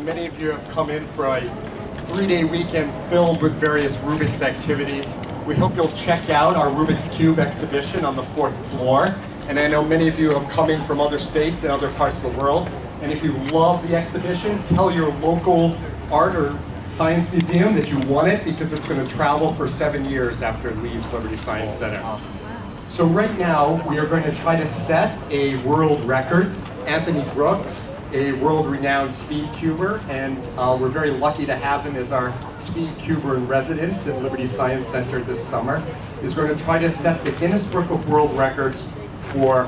many of you have come in for a 3-day weekend filled with various Rubik's activities. We hope you'll check out our Rubik's Cube exhibition on the 4th floor. And I know many of you have come in from other states and other parts of the world. And if you love the exhibition, tell your local art or science museum that you want it, because it's going to travel for 7 years after it leaves Liberty Science Center. So right now, we are going to try to set a world record. Anthony Brooks, a world-renowned speed cuber, and we're very lucky to have him as our speed cuber in residence at Liberty Science Center this summer, is going to try to set the Guinness Book of World Records for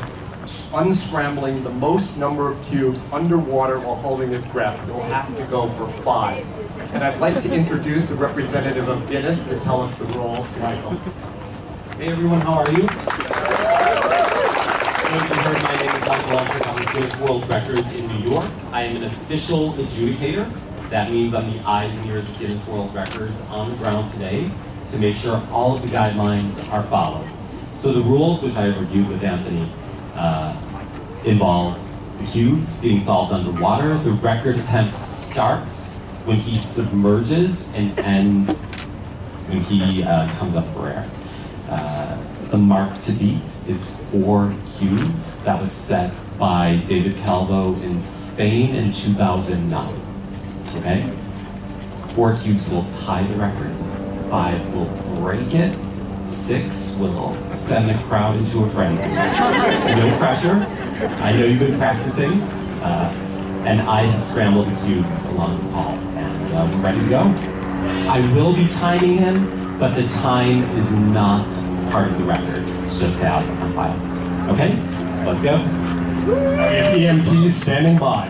unscrambling the most number of cubes underwater while holding his breath. He'll have to go for 5. And I'd like to introduce a representative of Guinness to tell us the rule, Michael. Hey everyone, how are you? As you heard, my name is Michael Aldrich. I'm with Guinness World Records in New York. I am an official adjudicator. That means I'm the eyes and ears of Guinness World Records on the ground today to make sure all of the guidelines are followed. So the rules, which I reviewed with Anthony, involve the cubes being solved underwater. The record attempt starts when he submerges and ends when he comes up for air. The mark to beat is 4 cubes. That was set by David Calvo in Spain in 2009. Okay? 4 cubes will tie the record. 5 will break it. 6 will send the crowd into a frenzy. No pressure. I know you've been practicing. And I have scrambled the cubes along the hall. And we're ready to go. I will be timing him, but the time is not part of the record. It's just out on file. Okay? Let's go. EMT standing by.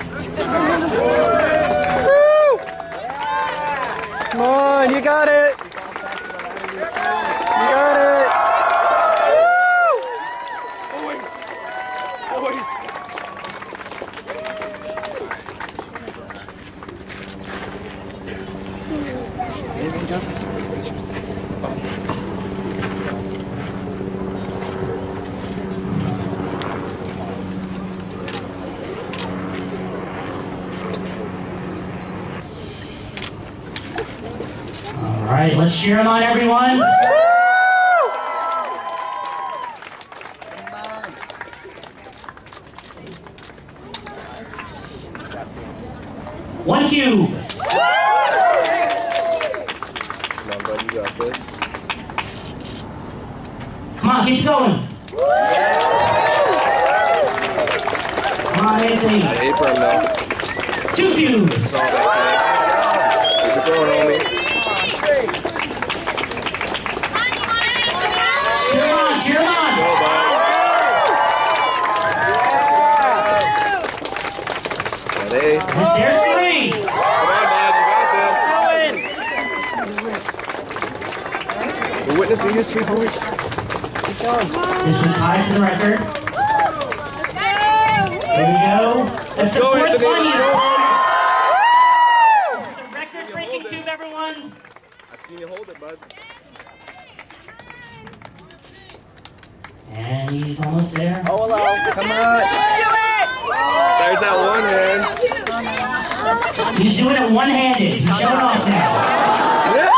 Come on, you got it! You got it! All right, let's cheer him on, everyone. 1 cube. Come on, keep going. Come on, Anthony. 2 cubes. Cheer him on. There's 3. Come on, Bob, you got this. We're witnessing history, boys. Keep going. This will tie for the record. There we go. That's the 4th one. This is the record-breaking cube, everyone. I've seen you hold it, bud. And he's almost there. Oh, hello. Come on. There's that one hand. He's doing it one-handed. He's showing off now. Yeah.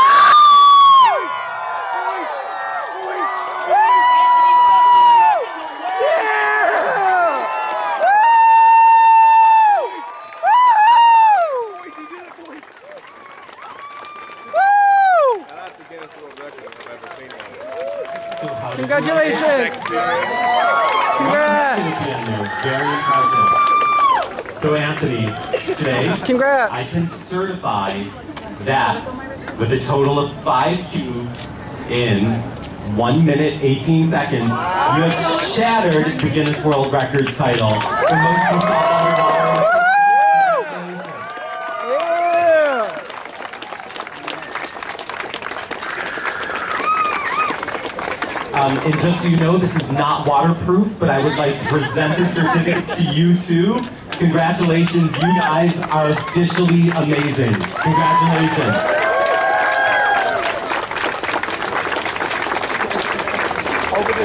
Congratulations! Congrats! Very impressive. So Anthony, today, Congrats! I can certify that with a total of 5 cubes in 1 minute, 18 seconds, you have shattered the Guinness World Records title for most cubes underwater. And just so you know, this is not waterproof, but I would like to present the certificate to you too. Congratulations, you guys are officially amazing. Congratulations. Over the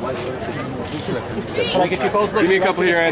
Wow. Can I get you both? Give me a couple here, Andy.